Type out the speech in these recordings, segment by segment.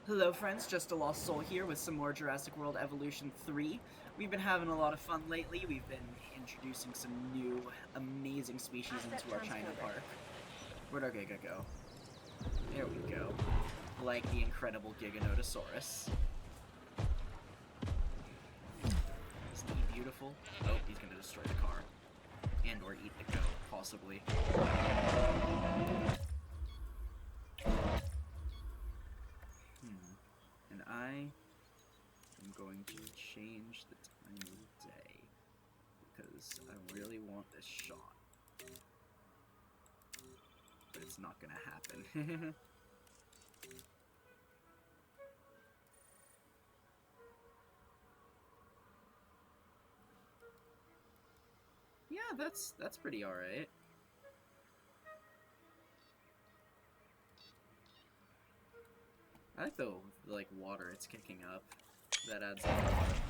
Hello friends, Just a Lost Soul here with some more Jurassic World Evolution 3. We've been having a lot of fun lately. We've been introducing some new, amazing species into our China park. Where'd our Giga go? There we go. Like the incredible Giganotosaurus. Isn't he beautiful? Oh, he's gonna destroy the car. And or eat the goat, possibly. And I am going to change the time of day because I really want this shot. But it's not gonna happen. Yeah, that's pretty alright. I like the water it's kicking up. That adds a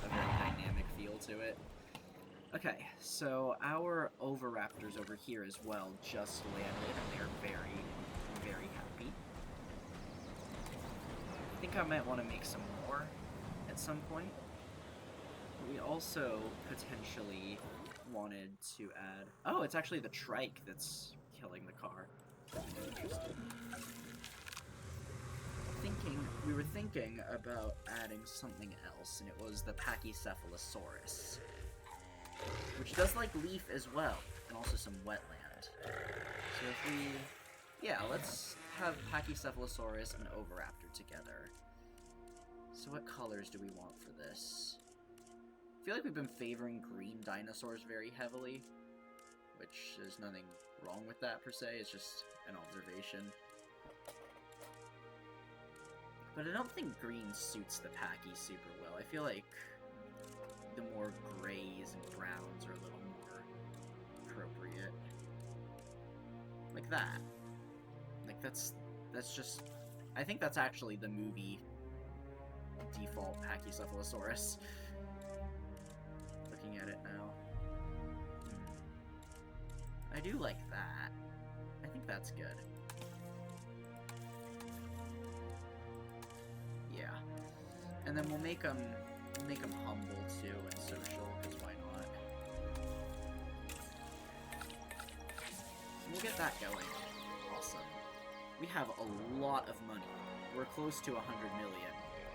very dynamic feel to it. Okay, so our Oviraptors over here as well just landed, and they're very, very happy. I think I might want to make some more at some point. But we also potentially wanted to add... Oh, it's actually the trike that's killing the car. Interesting. We were thinking about adding something else, and it was the Pachycephalosaurus, which does like leaf as well, and also some wetland. So if we, yeah, let's have Pachycephalosaurus and Oviraptor together. So what colors do we want for this? I feel like we've been favoring green dinosaurs very heavily, which there's nothing wrong with that per se, it's just an observation. But I don't think green suits the Pachy super well. I feel like the more grays and browns are a little more appropriate. Like that. Like that's just... I think that's actually the movie default Pachycephalosaurus. Looking at it now. I do like that. I think that's good. Yeah, and then we'll make them humble too and social, because why not? We'll get that going. Awesome. We have a lot of money. We're close to 100 million.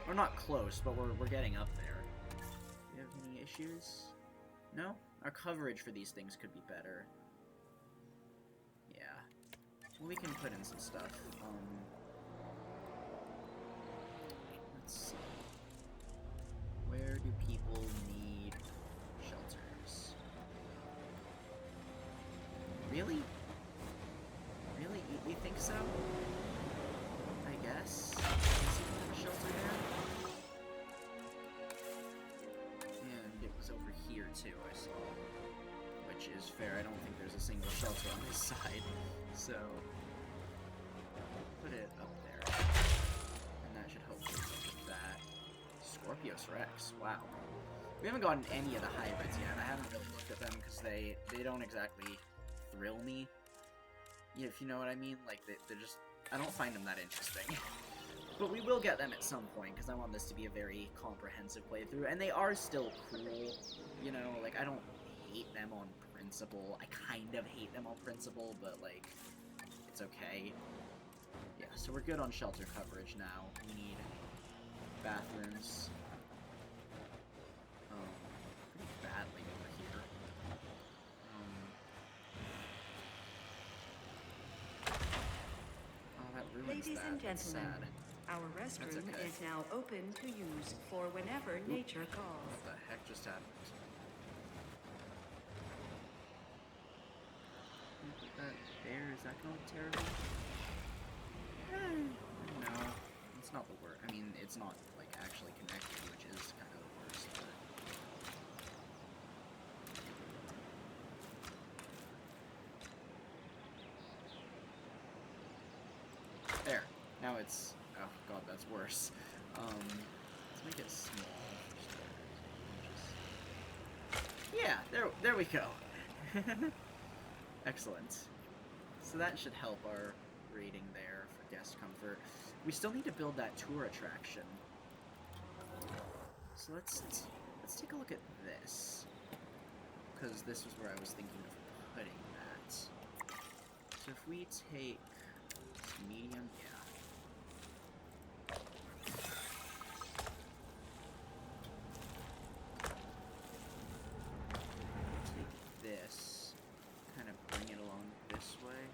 We're not close, but we're getting up there. Do you have any issues? No? Our coverage for these things could be better. Yeah. Well, we can put in some stuff. Let's see. Where do people need shelters? Really? Really? You think so? I guess. Does he have a shelter there? And it was over here too, I saw. Which is fair. I don't think there's a single shelter on this side. So put it up there. And that should hopefully make that. Scorpios Rex, wow. We haven't gotten any of the hybrids yet. I haven't really looked at them because they don't exactly thrill me. Yeah, if you know what I mean? Like, they're just... I don't find them that interesting. But we will get them at some point, because I want this to be a very comprehensive playthrough. And they are still cool, you know? Like, I don't hate them on principle. I kind of hate them on principle, but, like, it's okay. Yeah, so we're good on shelter coverage now. We need bathrooms. Pretty badly over here. Oh, that ruins Ladies that. and That's gentlemen, sad. our restroom okay. is now open to use for whenever nature calls. What the heck just happened? Can you put that there? Is that going terrible? No, it's not the worst. I mean, it's not, like, actually connected, which is kind of the worst, but... There. Now it's... Oh, God, that's worse. Let's make it small. Yeah, there we go. Excellent. So that should help our rating there for guest comfort. We still need to build that tour attraction. So let's take a look at this, because this was where I was thinking of putting that. So if we take medium, yeah. Take this, kind of bring it along this way.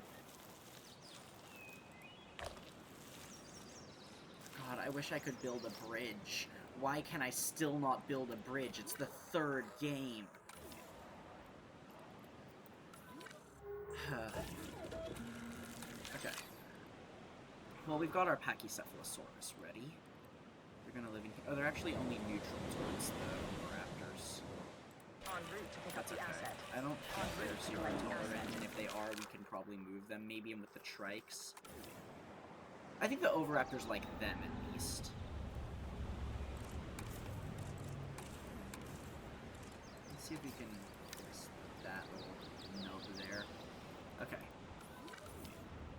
God, I wish I could build a bridge. Why can I still not build a bridge? It's the third game. Okay. Well, we've got our Pachycephalosaurus ready. They're gonna live in here. Oh, they're actually only neutral towards the raptors. En route to pick up That's the okay. asset. I don't think they're super tolerant, and if they are, we can probably move them, maybe in with the trikes. I think the Oviraptors like them, at least. Let's see if we can fix that little nub there. Okay.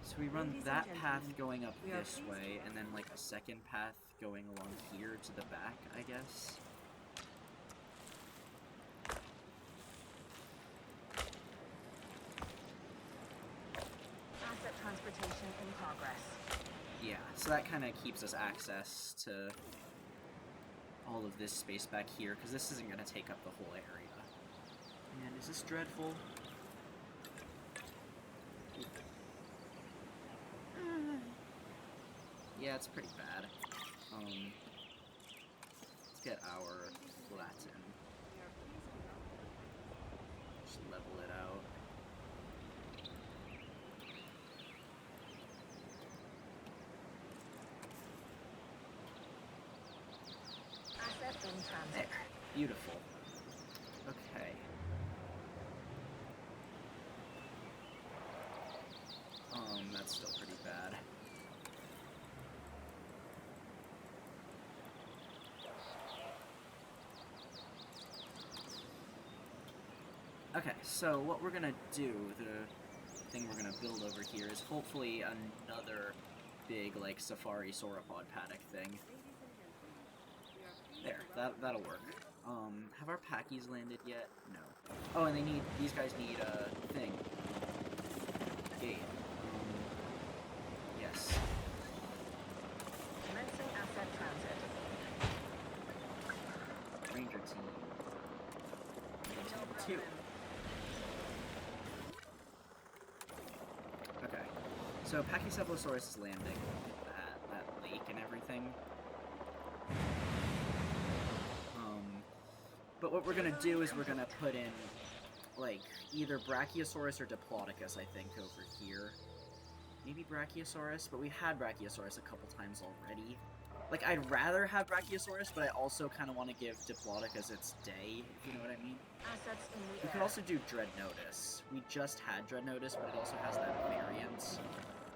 So we run Ladies that and path gentlemen, going up we are this pleased- way, and then like a second path going along here to the back, I guess. Asset transportation in progress. Yeah, so that kind of keeps us access to all of this space back here, because this isn't going to take up the whole area. And is this dreadful? Yeah, it's pretty bad. Let's get our Latin. Just level it out. Asset in transit. There. Beautiful. Okay. That's still pretty bad. Okay, so what we're gonna do, the thing we're gonna build over here is hopefully another big, like, safari sauropod paddock thing. There, that'll work. Have our Packies landed yet? No. Oh, and these guys need a thing. Gate. Yes. Commencing asset transit. Ranger team. Ranger team 2. Okay. So Pachycephalosaurus is landing at that lake and everything. But what we're gonna do is we're gonna put in, like, either Brachiosaurus or Diplodocus, I think, over here. Maybe Brachiosaurus, but we had Brachiosaurus a couple times already. Like, I'd rather have Brachiosaurus, but I also kind of want to give Diplodocus its day, if you know what I mean. Assets in the We air. could also do Dreadnoughtus. We just had Dreadnoughtus, but it also has that variant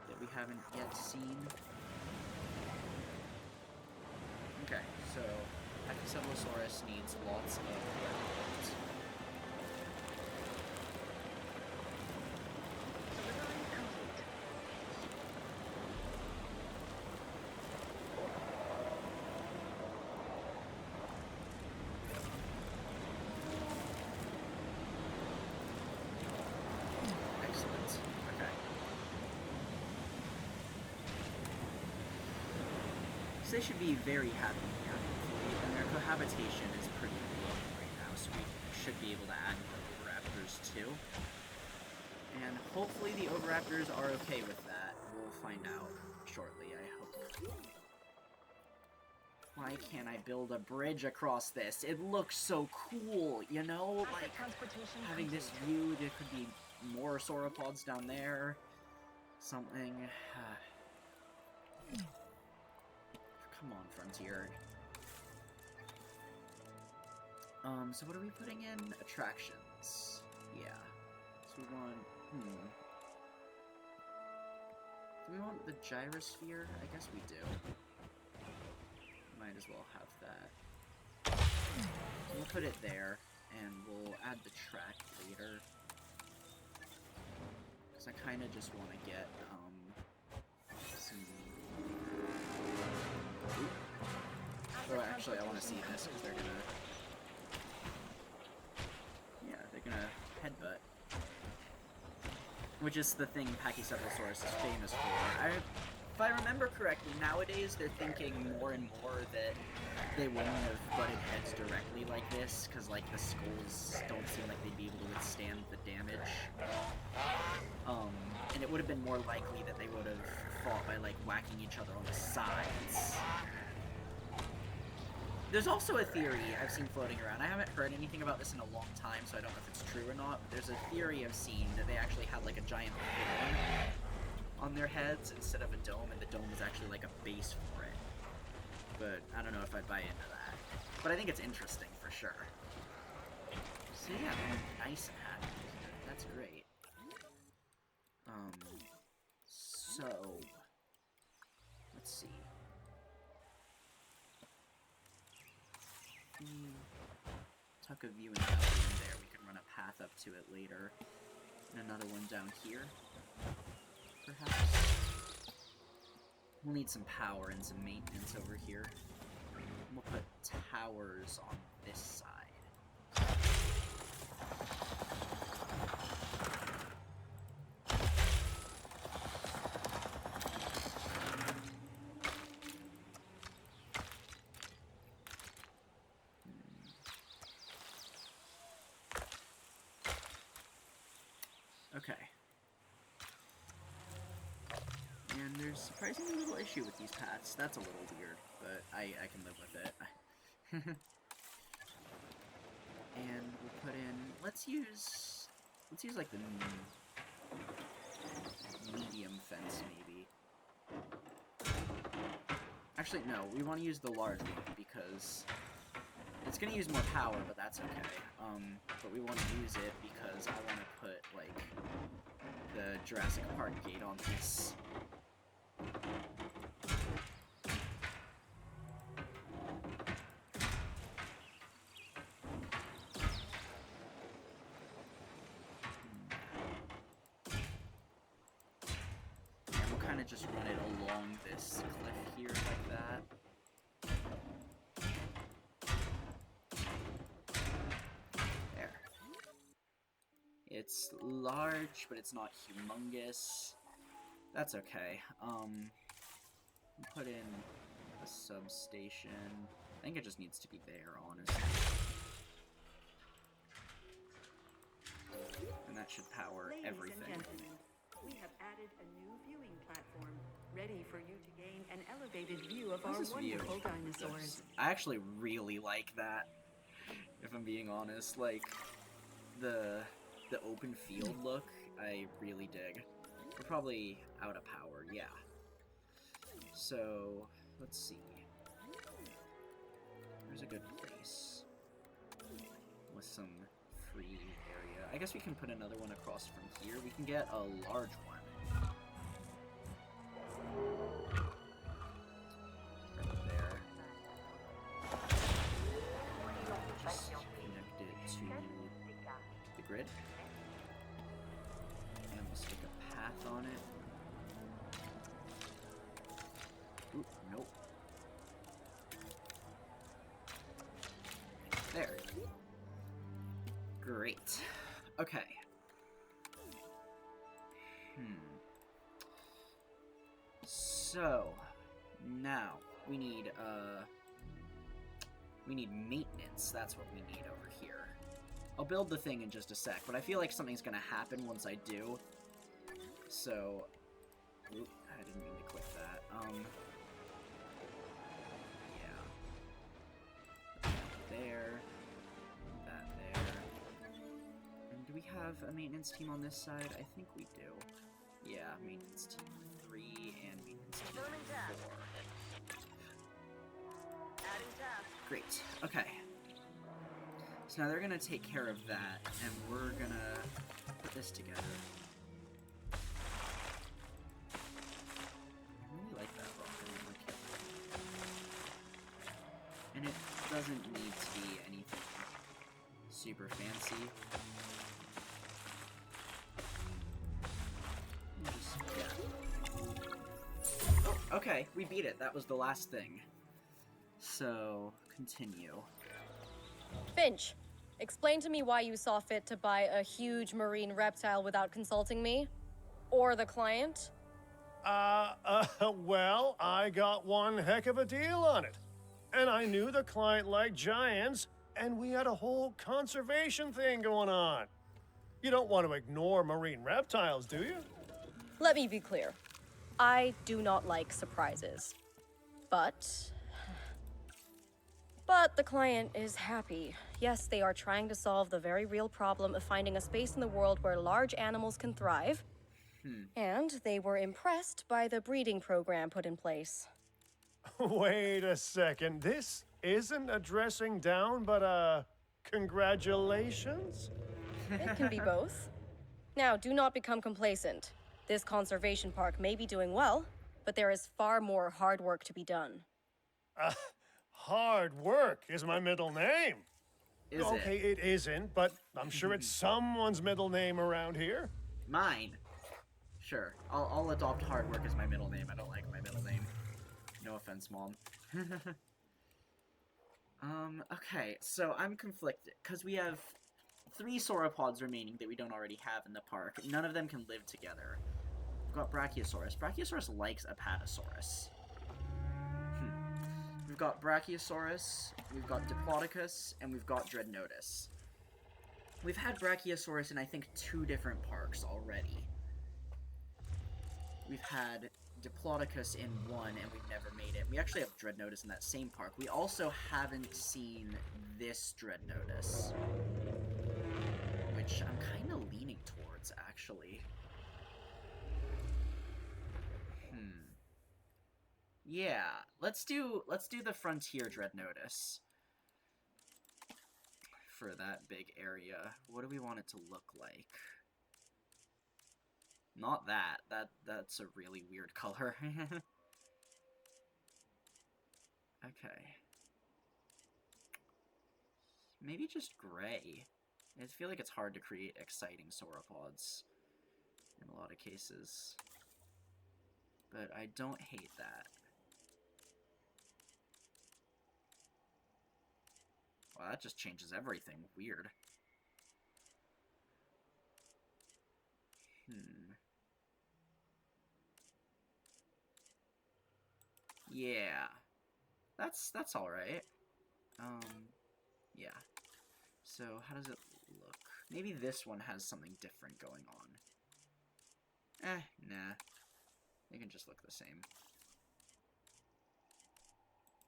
that we haven't yet seen. Okay, so Pachycephalosaurus needs lots of Dreadnoughts. Delivery complete. Excellent. Okay. So they should be very happy here, hopefully, and their cohabitation is pretty low right now, so we should be able to add more Oviraptors too. And hopefully the Oviraptors are okay with that. We'll find out shortly, I hope. Why can't I build a bridge across this? It looks so cool, you know? Asset Like, transportation having this complete. view, there could be more sauropods down there. Something. Come on, Frontier. So what are we putting in? Attractions. Yeah. So we want... Do we want the gyrosphere? I guess we do. Might as well have that. We'll put it there, and we'll add the track later. Because I kind of just want to get, some Oh, actually, I want to see this because they're gonna. Yeah, they're gonna headbutt. Which is the thing Pachycephalosaurus is famous for. If I remember correctly, nowadays they're thinking more and more that they wouldn't have butted heads directly like this, because like the skulls don't seem like they'd be able to withstand the damage. And it would have been more likely that they would have fought by like whacking each other on the sides. There's also a theory I've seen floating around. I haven't heard anything about this in a long time, so I don't know if it's true or not, but there's a theory I've seen that they actually had like a giant horn on their heads instead of a dome, and the dome was actually like a base for it. But I don't know if I'd buy into that. But I think it's interesting for sure. So yeah, they're nice and happy. That's great. So let's see. Tuck a viewing gallery in there. We can run a path up to it later. And another one down here, perhaps. We'll need some power and some maintenance over here. We'll put towers on this side. Okay. And there's surprisingly little issue with these paths. That's a little weird, but I can live with it. And we'll put in, let's use like the medium fence maybe. Actually, no, we want to use the large one because it's going to use more power, but that's okay. But we want to use it because I want to put, like, the Jurassic Park gate on this. And we'll kind of just run it along this cliff here like that. It's large, but it's not humongous. That's okay. Put in a substation. I think it just needs to be there, honestly. And that should power everything. Ladies and gentlemen, we have added a new viewing platform, ready for you to gain an elevated view of our wonderful dinosaurs. I actually really like that, if I'm being honest. Like, the open field look, I really dig. We're probably out of power, yeah. So, let's see. There's a good place with some free area. I guess we can put another one across from here. We can get a large one. Right there. Just connect it to the grid. And we'll stick a path on it. Oop, nope. There. Great. Okay. So, now, we need maintenance. That's what we need over here. I'll build the thing in just a sec, but I feel like something's gonna happen once I do. So, oop, I didn't mean to click that. Yeah. There. That there. And do we have a maintenance team on this side? I think we do. Yeah, maintenance team 3 and maintenance team 4. Great. Okay. So now they're gonna take care of that, and we're gonna put this together. I really like that rock. And it doesn't need to be anything super fancy. Just, yeah. Oh, okay, we beat it. That was the last thing. So, continue. Finch, explain to me why you saw fit to buy a huge marine reptile without consulting me? Or the client? Well, I got one heck of a deal on it. And I knew the client liked giants, and we had a whole conservation thing going on. You don't want to ignore marine reptiles, do you? Let me be clear. I do not like surprises. But the client is happy. Yes, they are trying to solve the very real problem of finding a space in the world where large animals can thrive. And they were impressed by the breeding program put in place. Wait a second. This isn't a dressing down, but congratulations? It can be both. Now, do not become complacent. This conservation park may be doing well, but there is far more hard work to be done. Hard work is my middle name. Is Okay, it isn't, but I'm sure it's someone's middle name around here. Mine. Sure. I'll adopt hard work as my middle name. I don't like my middle name. No offense, Mom. Okay, so I'm conflicted, because we have 3 sauropods remaining that we don't already have in the park. None of them can live together. We've got Brachiosaurus. Brachiosaurus likes Apatosaurus. We've got Brachiosaurus, we've got Diplodocus, and we've got Dreadnoughtus. We've had Brachiosaurus in, I think, 2 different parks already. We've had Diplodocus in 1, and we've never made it. We actually have Dreadnoughtus in that same park. We also haven't seen this Dreadnoughtus, which I'm kind of leaning towards, actually. Yeah, let's do the Frontier Dreadnoughtus for that big area. What do we want it to look like? Not that. That's a really weird color. Okay. Maybe just gray. I feel like it's hard to create exciting sauropods in a lot of cases. But I don't hate that. Well, that just changes everything. Weird. Yeah. That's alright. Yeah. So, how does it look? Maybe this one has something different going on. Nah. They can just look the same.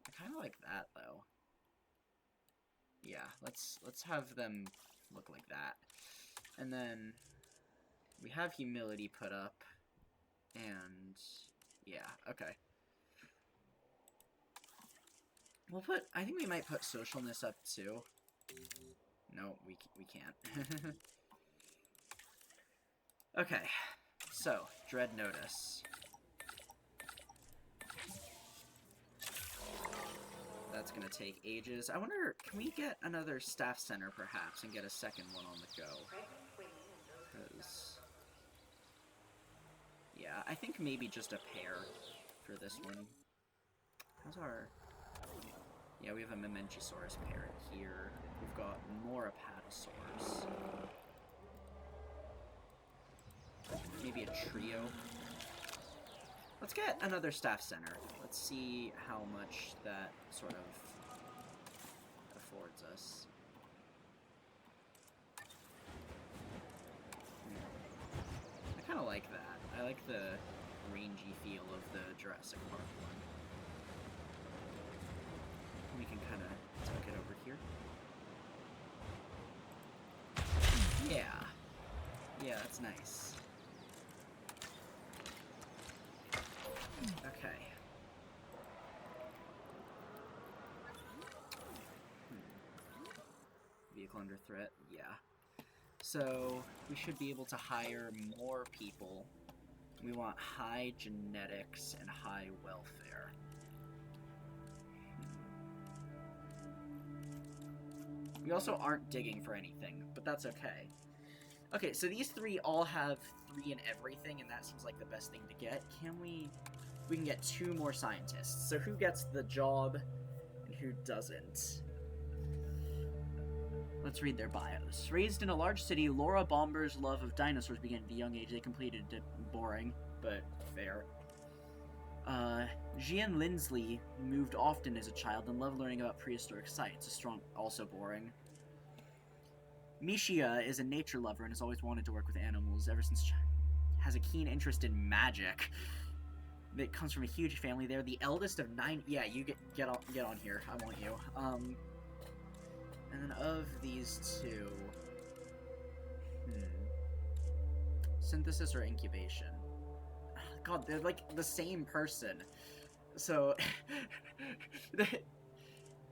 I kinda like that, though. Yeah, let's have them look like that. And then we have humility put up, and yeah, okay. We'll put, I think we might put socialness up too. No, we can't. Okay, so Dreadnoughtus. That's gonna take ages. I wonder, can we get another staff center perhaps and get a second one on the go? Because, yeah, I think maybe just a pair for this one. How's our... Yeah, we have a Mamenchisaurus pair here. We've got more Apatosaurus. Maybe a trio. Let's get another staff center. Let's see how much that sort of affords us. I kind of like that. I like the rangy feel of the Jurassic Park one. We can kind of tuck it over here. Yeah. Yeah, that's nice. Okay. Vehicle under threat, yeah. So, we should be able to hire more people. We want high genetics and high welfare. We also aren't digging for anything, but that's okay. Okay, so these 3 all have 3 in everything, and that seems like the best thing to get. We can get 2 more scientists. So who gets the job, and who doesn't? Let's read their bios. Raised in a large city, Laura Bomber's love of dinosaurs began at a young age. They completed it. Boring, but fair. Gian Lindsley moved often as a child and loved learning about prehistoric science. Also boring. Mishia is a nature lover and has always wanted to work with animals ever since. Has a keen interest in magic. That comes from a huge family. They're the eldest of 9. Yeah, you get on here. I want you. And then of these two, synthesis or incubation? God, they're like the same person. So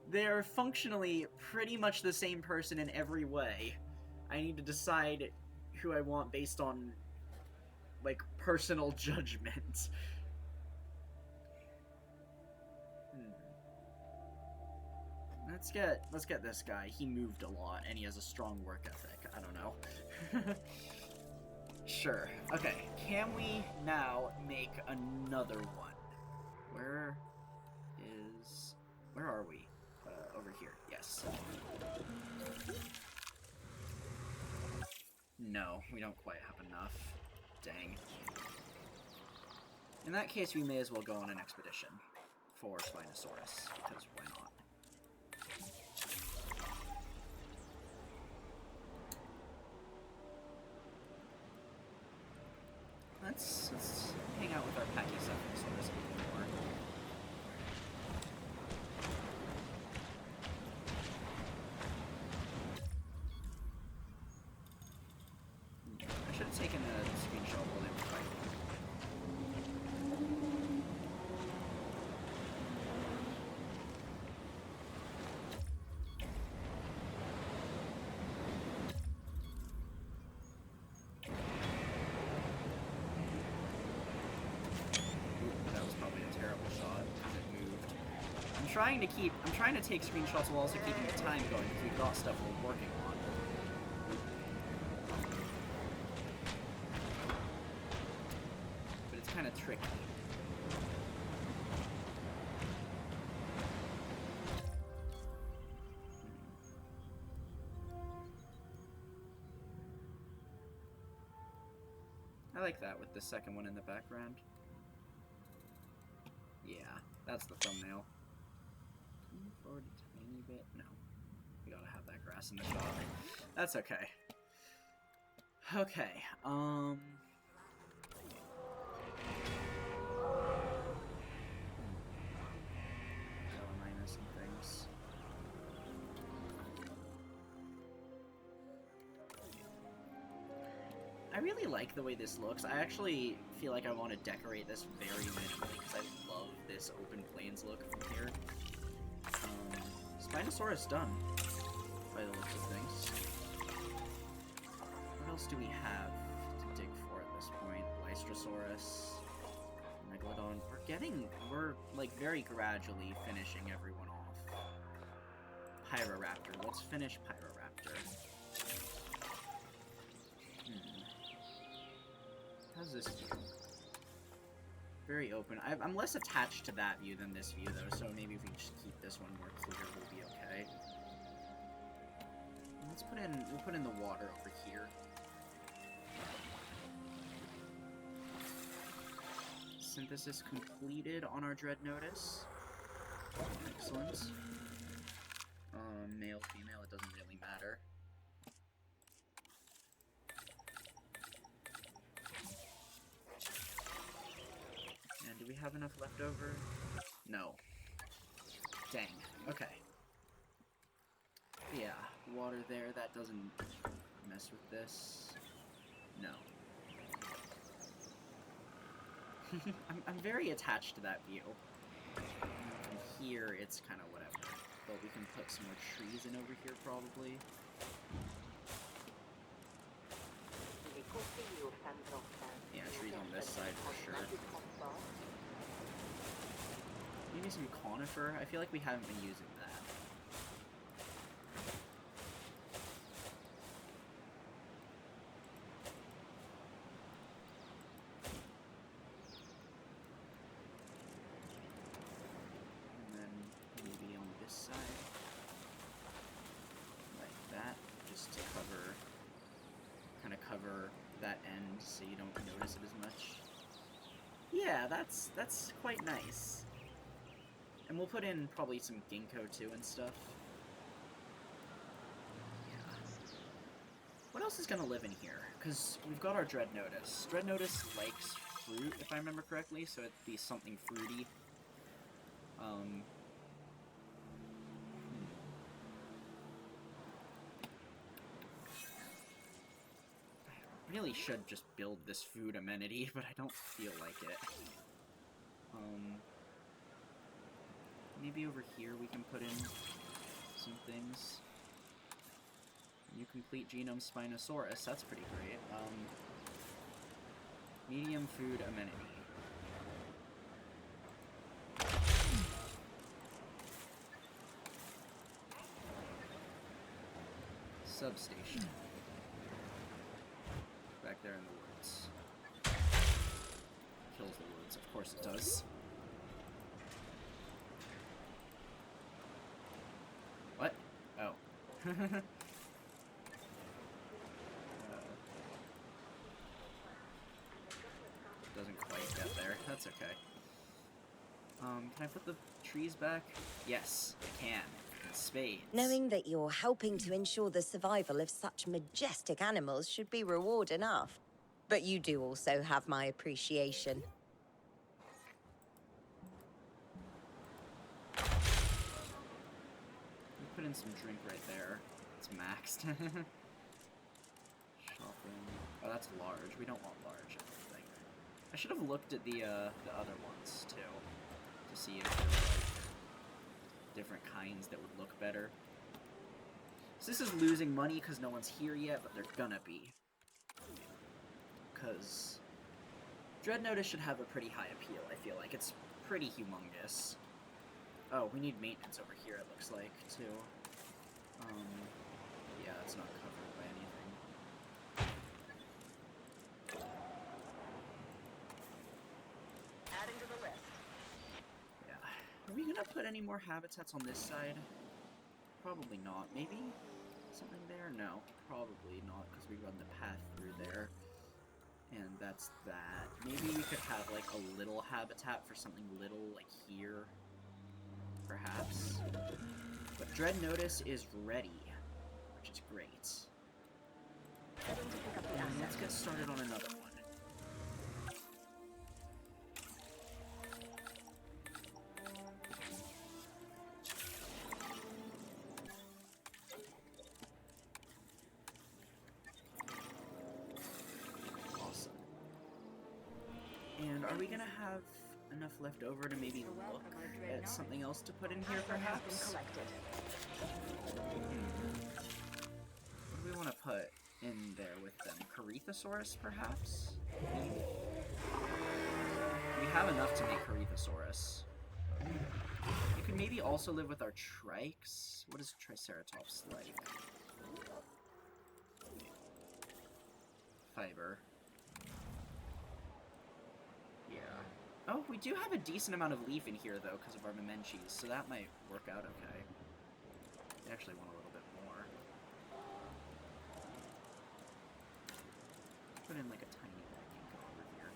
they're functionally pretty much the same person in every way. I need to decide who I want based on like personal judgment. Let's get this guy. He moved a lot and he has a strong work ethic. I don't know. Sure. Okay. Can we now make another one? Where are we? Over here. Yes. No, we don't quite have enough. Dang. In that case, we may as well go on an expedition for Spinosaurus, because why not? Let's hang out with our Pachycephalosaurus a little more. I should have taken a screenshot while they were fighting. I'm trying to take screenshots while also keeping the time going because we've got stuff we're working on. But it's kind of tricky. I like that with the second one in the background. Yeah, that's the thumbnail. Forward a tiny bit. No. We gotta have that grass in the shot. That's okay. Okay, gotta minus some things. I really like the way this looks. I actually feel like I want to decorate this very minimally because I love this open plains look from here. Spinosaurus done, by the looks of things. What else do we have to dig for at this point? Lystrosaurus, Megalodon. We're like very gradually finishing everyone off. Pyroraptor. Let's finish Pyroraptor. How's this view? Very open. I'm less attached to that view than this view, though, so maybe if we just keep this one more clear, we'll be okay. We'll put in the water over here. Synthesis completed on our Dreadnotus. Excellent. Male, female, it doesn't really matter. And do we have enough left over? No. Dang. Okay. Yeah, water there, that doesn't mess with this. No. I'm very attached to that view. From here, it's kind of whatever. But we can put some more trees in over here, probably. Yeah, trees on this side for sure. Maybe some conifer? I feel like we haven't been using that. And then maybe on this so you don't notice it as much. Yeah, that's quite nice. And we'll put in probably some ginkgo too and stuff. Yeah. What else is gonna live in here? Because we've got our Dreadnotus. Dreadnotus likes fruit, if I remember correctly, so it'd be something fruity. I really should just build this food amenity, but I don't feel like it. Maybe over here we can put in some things. New complete genome Spinosaurus, that's pretty great. Medium food amenity. Substation. Back there in the woods. Kills the woods, of course it does. What? Oh. Doesn't quite get there. That's okay. Can I put the trees back? Yes, I can. In spades. Knowing that you're helping to ensure the survival of such majestic animals should be reward enough. But you do also have my appreciation. Put in some drink right there. It's maxed. Shopping. Oh, that's large. We don't want large, I don't think. I should have looked at the other ones, too. To see if there were, like, different kinds that would look better. So this is losing money because no one's here yet, but they're gonna be. Because Dreadnotus should have a pretty high appeal, I feel like. It's pretty humongous. Oh, we need maintenance over here, it looks like, too. Yeah, it's not covered by anything. Adding to the list. Yeah. Are we gonna put any more habitats on this side? Probably not. Maybe something there? No, probably not, because we run the path through there. And that's that. Maybe we could have, like, a little habitat for something little, like here. Perhaps. But Dreadnotus is ready, which is great. And let's get started on another one. Awesome. And are we gonna have enough left over to maybe look at something else to put in here, perhaps? What do we want to put in there with them? Corythosaurus, perhaps? We have enough to make Corythosaurus. You could maybe also live with our trikes. What is Triceratops like? Fiber. Yeah. Oh, we do have a decent amount of leaf in here, though, because of our Memenches, so that might work out okay. I actually want a little bit more. Put in, like, a tiny bit of ginkgo over here.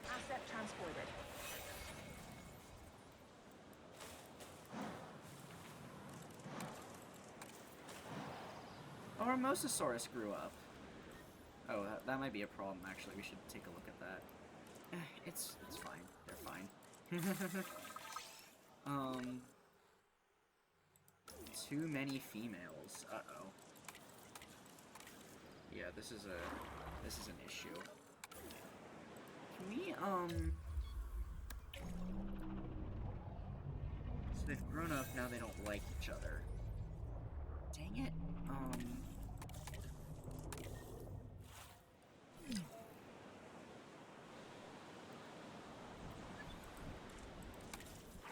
Asset transported. Oh, our Mosasaurus grew up. Oh, that might be a problem, actually. We should take a look at that. It's fine. They're fine. Too many females. Uh-oh. Yeah, this is an issue. Can we, so they've grown up, now they don't like each other. Dang it.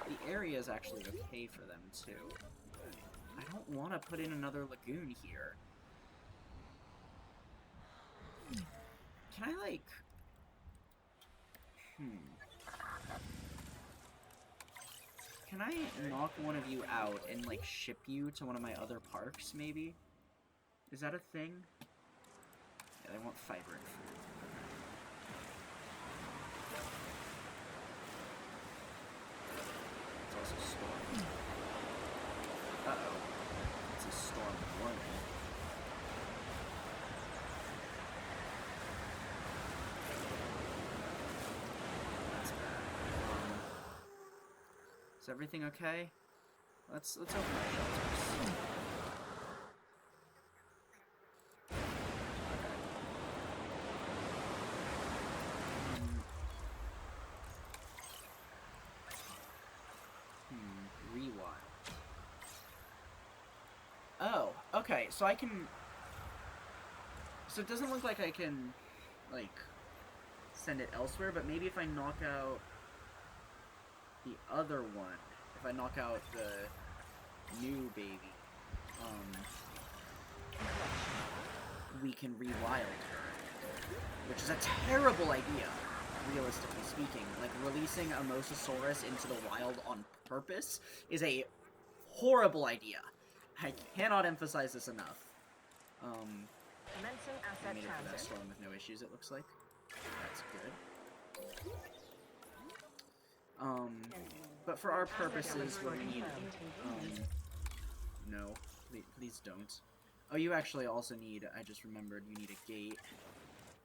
The area is actually okay for them, too. I don't want to put in another lagoon here. Can I, like... Can I knock one of you out and, like, ship you to one of my other parks, maybe? Is that a thing? Yeah, they want fiber and food. also storm. Uh-oh. It's a storm warning. That's bad. Is everything okay? Let's open our shelters. Rewild. Oh, okay, so I can... So it doesn't look like I can, like, send it elsewhere, but maybe if I knock out the other one, if I knock out the new baby, we can rewild her, which is a terrible idea, realistically speaking. Like, releasing a Mosasaurus into the wild on purpose is a horrible idea. I cannot emphasize this enough. Commencing I asset made it for that transit. storm with no issues, it looks like. That's good. But for our purposes, we're gonna need, no, please don't. Oh, you actually also need, I just remembered, you need a gate,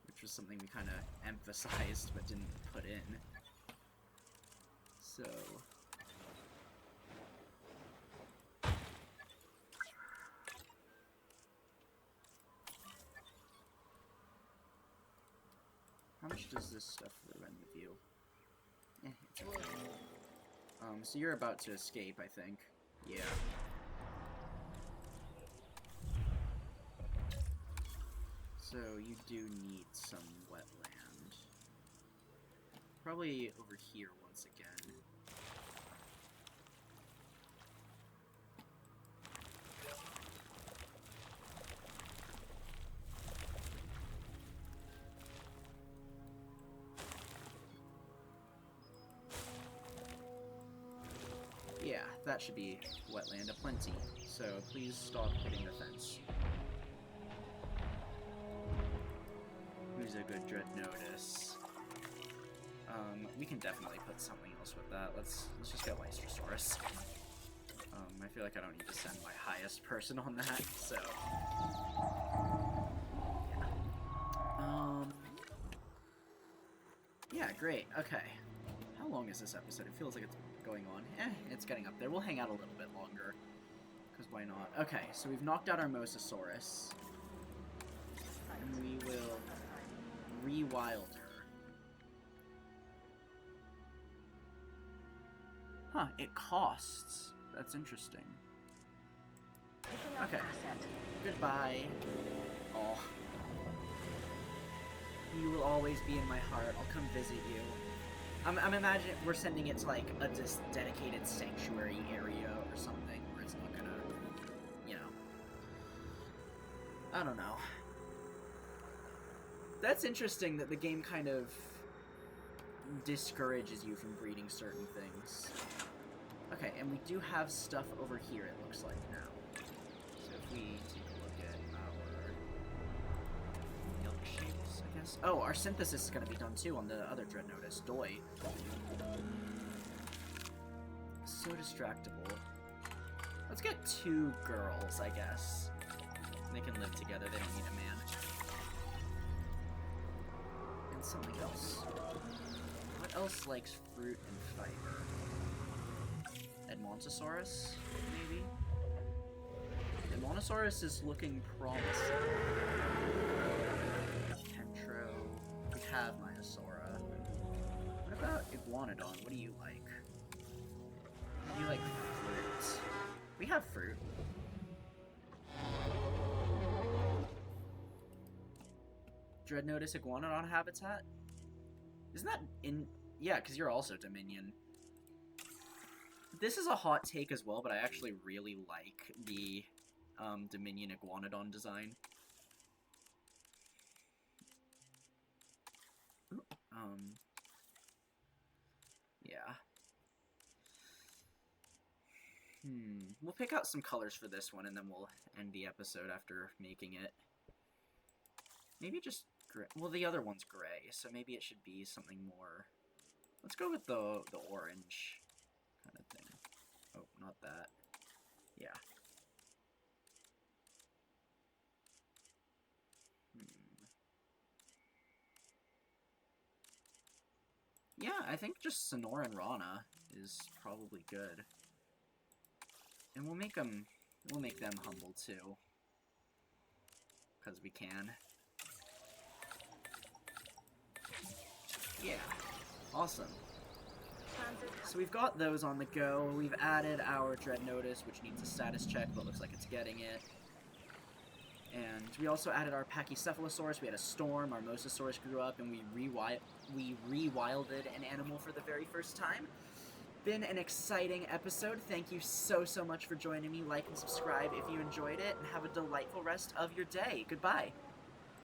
which was something we kind of emphasized but didn't put in. So... How much does this stuff ruin the view? It's okay. So you're about to escape, I think. Yeah. So you do need some wetland. Probably over here once again. Yeah, that should be wetland aplenty. So please stop hitting the fence. Who's a good dread notice? We can definitely put something else with that. Let's just get Lystrosaurus. I feel like I don't need to send my highest person on that, so... Yeah, great, okay. How long is this episode? It feels like it's going on. It's getting up there. We'll hang out a little bit longer. Because why not? Okay, so we've knocked out our Mosasaurus. And we will rewild her. Huh, it costs. That's interesting. Okay. Goodbye. Oh. You will always be in my heart. I'll come visit you. I'm imagining we're sending it to, like, a dedicated sanctuary area or something where it's not gonna, you know. I don't know. That's interesting that the game kind of discourages you from breeding certain things. Okay, and we do have stuff over here, it looks like, now. So if we take a look at our milkshakes, I guess. Oh, our synthesis is going to be done too on the other dread notice, Doi. So distractible. Let's get 2 girls, I guess. They can live together, they don't need a man. And something else. What else likes fruit and fiber? Edmontosaurus, maybe? Edmontosaurus is looking promising. Pentro. We have Myosaura. What about Iguanodon? What do you like? You like fruit. We have fruit. Dread notice Iguanodon habitat? Isn't that in... Yeah, because you're also Dominion. This is a hot take as well, but I actually really like the Dominion Iguanodon design. Yeah. We'll pick out some colors for this one, and then we'll end the episode after making it. Maybe just gray. Well, the other one's gray, so maybe it should be something more... Let's go with the orange kind of thing. I think just Sonora and Rana is probably good. And we'll make them humble too. Because we can. Yeah. Awesome. So we've got those on the go. We've added our Dread Notice, which needs a status check, but looks like it's getting it. And we also added our Pachycephalosaurus. We had a storm. Our Mosasaurus grew up, and we rewilded an animal for the very first time. Been an exciting episode. Thank you so much for joining me. Like and subscribe if you enjoyed it, and have a delightful rest of your day. Goodbye.